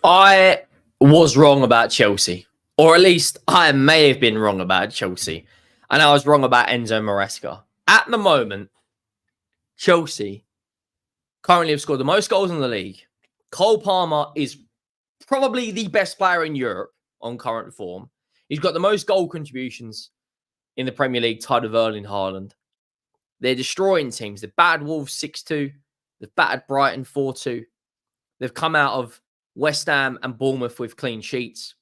I was wrong about Chelsea, or at least I may have been wrong about Chelsea. And I was wrong about Enzo Maresca. At the moment, Chelsea currently have scored the most goals in the league. Cole Palmer is probably the best player in Europe on current form. He's got the most goal contributions in the Premier League, tied with Erling Haaland. They're destroying teams. They've battered Wolves 6-2. They've battered Brighton 4-2. They've come out of West Ham and Bournemouth with clean sheets.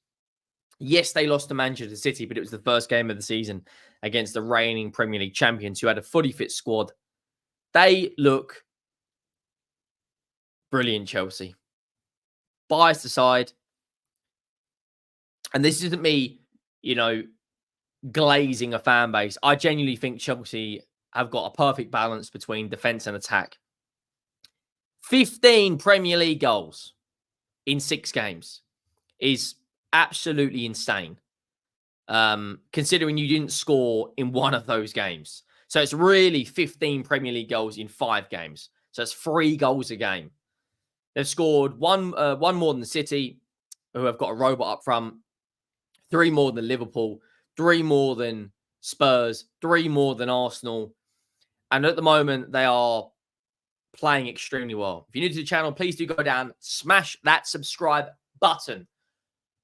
Yes, they lost to Manchester City, but it was the first game of the season against the reigning Premier League champions who had a fully fit squad. They look brilliant, Chelsea. Biased aside, and this isn't me, glazing a fan base. I genuinely think Chelsea have got a perfect balance between defense and attack. 15 Premier League goals in 6 games is absolutely insane, considering you didn't score in one of those games. So it's really 15 Premier League goals in 5 games. So it's 3 goals a game. They've scored one more than the City, who have got a robot up front, 3 more than Liverpool, 3 more than Spurs, 3 more than Arsenal. And at the moment, they are playing extremely well. If you're new to the channel, please do go down, smash that subscribe button.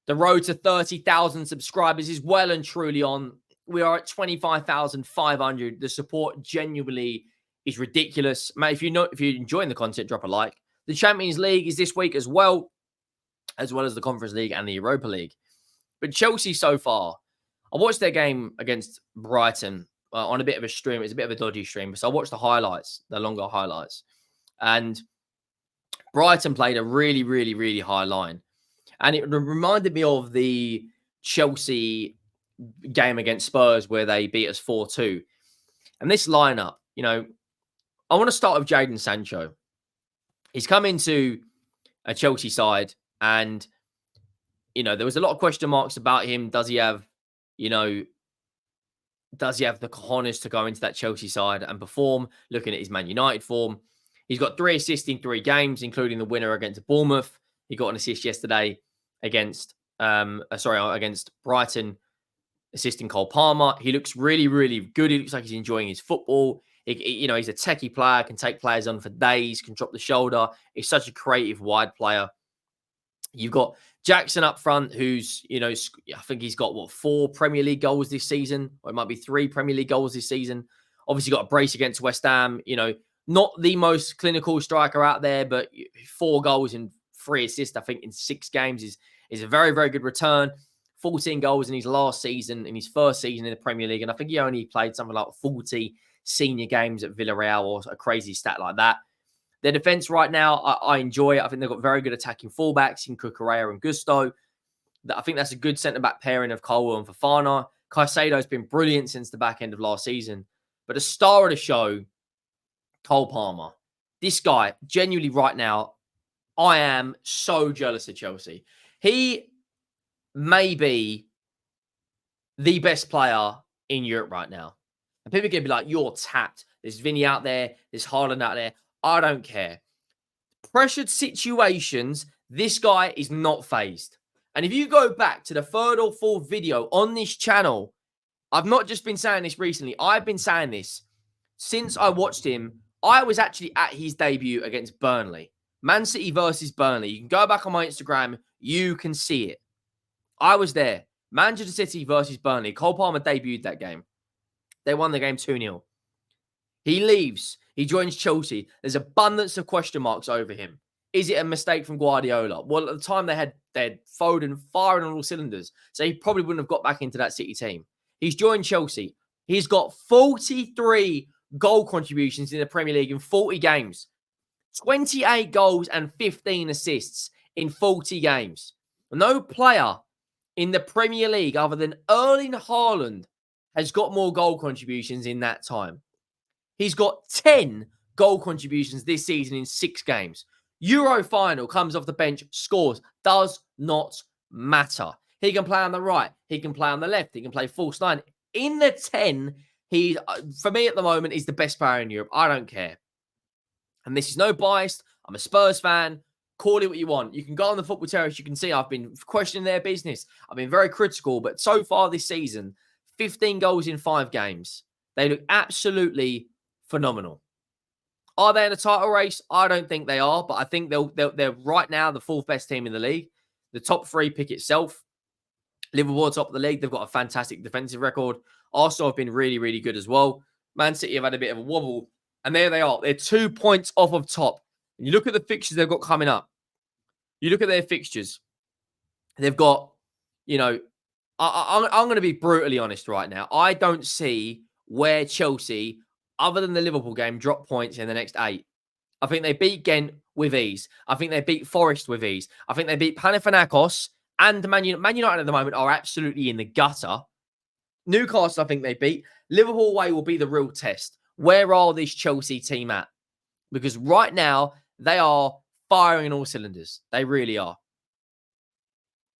The road to 30,000 subscribers is well and truly on. We are at 25,500. The support genuinely is ridiculous. Mate, if you're enjoying the content, drop a like. The Champions League is this week as well as the Conference League and the Europa League. But Chelsea so far, I watched their game against Brighton on a bit of a stream. It's a bit of a dodgy stream. So I watched the highlights, the longer highlights. And Brighton played a really, really, really high line. And it reminded me of the Chelsea game against Spurs where they beat us 4-2. And this lineup, I want to start with Jadon Sancho. He's come into a Chelsea side and, there was a lot of question marks about him. Does he have the cojones to go into that Chelsea side and perform? Looking at his Man United form, he's got 3 assists in 3 games, including the winner against Bournemouth. He got an assist yesterday against Brighton, assisting Cole Palmer. He looks really, really good. He looks like he's enjoying his football. He's a techie player, can take players on for days, can drop the shoulder. He's such a creative, wide player. You've got Jackson up front, who's, I think he's got, 4 Premier League goals this season? Or it might be 3 Premier League goals this season. Obviously got a brace against West Ham. Not the most clinical striker out there, but 4 goals and 3 assists, I think, in 6 games is a very, very good return. 14 goals in his last season, in his first season in the Premier League. And I think he only played something like 40 senior games at Villarreal or a crazy stat like that. Their defense right now, I enjoy it. I think they've got very good attacking fullbacks in Cucurella and Gusto. I think that's a good centre-back pairing of Colwell and Fofana. Caicedo's been brilliant since the back end of last season. But the star of the show, Cole Palmer. This guy, genuinely right now, I am so jealous of Chelsea. He may be the best player in Europe right now. And people are going to be like, you're tapped. There's Vinny out there. There's Haaland out there. I don't care. Pressured situations, this guy is not phased. And if you go back to the 3rd or 4th video on this channel, I've not just been saying this recently. I've been saying this since I watched him. I was actually at his debut against Burnley. Man City versus Burnley. You can go back on my Instagram. You can see it. I was there. Manchester City versus Burnley. Cole Palmer debuted that game. They won the game 2-0. He leaves. He joins Chelsea. There's abundance of question marks over him. Is it a mistake from Guardiola? Well, at the time they had Foden firing on all cylinders. So he probably wouldn't have got back into that City team. He's joined Chelsea. He's got 43 goal contributions in the Premier League in 40 games. 28 goals and 15 assists in 40 games. No player in the Premier League other than Erling Haaland has got more goal contributions in that time. He's got 10 goal contributions this season in 6 games. Euro final, comes off the bench, scores. Does not matter. He can play on the right. He can play on the left. He can play false 9. In the 10, he, for me at the moment, is the best player in Europe. I don't care. And this is no bias. I'm a Spurs fan. Call it what you want. You can go on the football terrace. You can see I've been questioning their business. I've been very critical, but so far this season, 15 goals in 5 games. They look absolutely phenomenal. Are they in a title race? I don't think they are, but I think they're right now the 4th best team in the league. The top 3 pick itself. Liverpool are top of the league. They've got a fantastic defensive record. Arsenal have been really, really good as well. Man City have had a bit of a wobble, and there they are. They're 2 points off of top. And you look at the fixtures they've got coming up. You look at their fixtures. They've got, I'm going to be brutally honest right now. I don't see where Chelsea, other than the Liverpool game, drop points in the next 8. I think they beat Ghent with ease. I think they beat Forest with ease. I think they beat Panathinaikos, and Man United at the moment are absolutely in the gutter. Newcastle, I think they beat. Liverpool away will be the real test. Where are this Chelsea team at? Because right now, they are firing in all cylinders. They really are.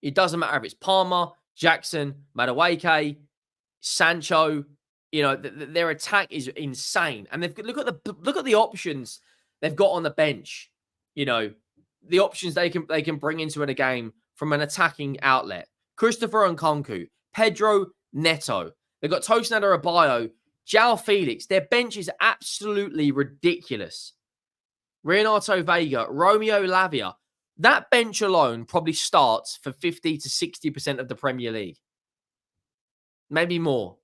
It doesn't matter if it's Palmer, Jackson, Madueke, Sancho. Their attack is insane, and look at the options they've got on the bench. The options they can bring into a game from an attacking outlet. Christopher Nkunku, Pedro Neto. They've got Tosin Adarabioyo, João Felix. Their bench is absolutely ridiculous. Renato Vega, Romeo Lavia. That bench alone probably starts for 50 to 60% of the Premier League. Maybe more.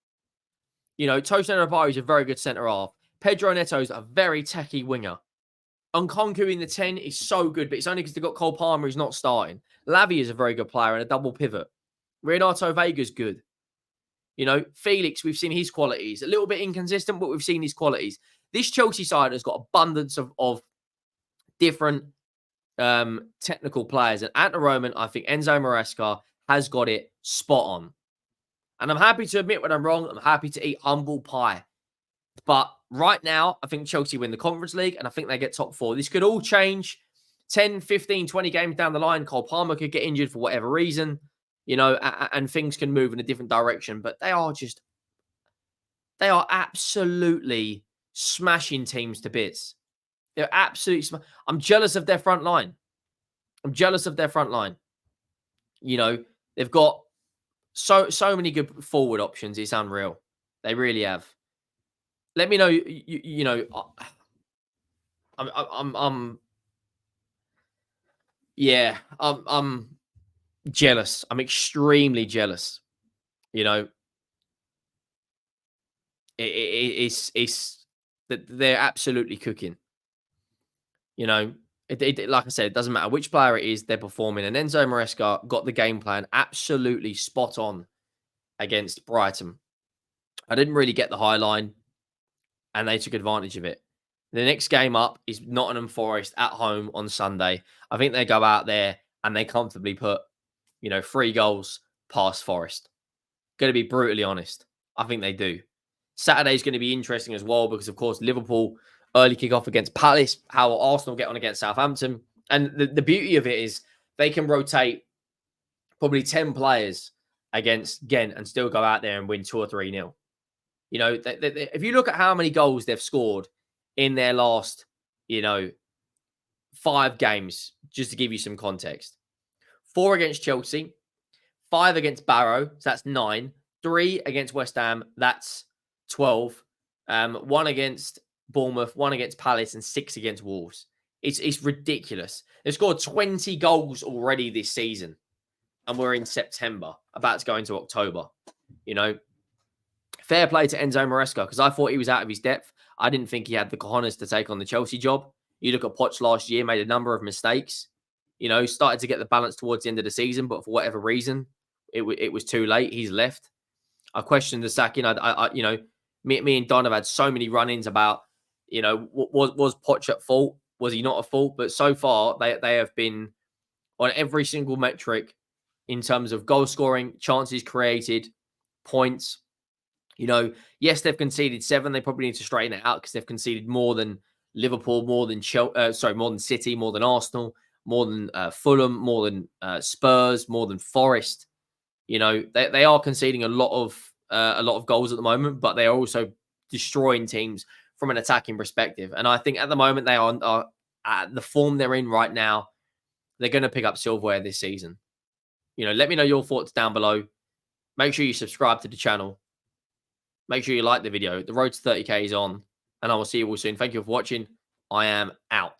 Tosin Adarabioyo is a very good centre-half. Pedro Neto is a very techie winger. Nkunku in the 10 is so good, but it's only because they've got Cole Palmer who's not starting. Lavia is a very good player and a double pivot. Renato Vega's good. Felix, we've seen his qualities. A little bit inconsistent, but we've seen his qualities. This Chelsea side has got abundance of different technical players. And at the moment, I think Enzo Maresca has got it spot on. And I'm happy to admit when I'm wrong. I'm happy to eat humble pie. But right now, I think Chelsea win the Conference League, and I think they get top 4. This could all change 10, 15, 20 games down the line. Cole Palmer could get injured for whatever reason, and things can move in a different direction. But they are absolutely smashing teams to bits. They're absolutely I'm jealous of their front line. They've got so many good forward options. It's unreal. They really have. Let me know. I'm jealous. I'm extremely jealous. It's that they're absolutely cooking. Like I said, it doesn't matter which player it is, they're performing. And Enzo Maresca got the game plan absolutely spot on against Brighton. I didn't really get the high line, and they took advantage of it. The next game up is Nottingham Forest at home on Sunday. I think they go out there and they comfortably put, 3 goals past Forest. Going to be brutally honest. I think they do. Saturday's going to be interesting as well because, of course, Liverpool early kick-off against Palace, how Arsenal get on against Southampton. And the beauty of it is they can rotate probably 10 players against Ghent and still go out there and win 2 or 3-0. If you look at how many goals they've scored in their last, 5 games, just to give you some context. 4 against Chelsea, 5 against Barrow, so that's 9. 3 against West Ham, that's 12. 1 against Bournemouth, 1 against Palace, and 6 against Wolves. It's ridiculous. They've scored 20 goals already this season, and we're in September, about to go into October. Fair play to Enzo Maresca, because I thought he was out of his depth. I didn't think he had the cojones to take on the Chelsea job. You look at Poch last year, made a number of mistakes. Started to get the balance towards the end of the season, but for whatever reason, it was too late. He's left. I questioned the sacking. Me and Don have had so many run-ins about, was Poch at fault? Was he not at fault? But so far, they have been on every single metric in terms of goal scoring, chances created, points. Yes, they've conceded 7. They probably need to straighten it out because they've conceded more than Liverpool, more than more than City, more than Arsenal, more than Fulham, more than Spurs, more than Forest. They are conceding a lot of goals at the moment, but they are also destroying teams from an attacking perspective. And I think at the moment they are at the form they're in right now. they're going to pick up silverware this season. Let me know your thoughts down below. Make sure you subscribe to the channel. Make sure you like the video. The road to 30K is on, and I will see you all soon. Thank you for watching. I am out.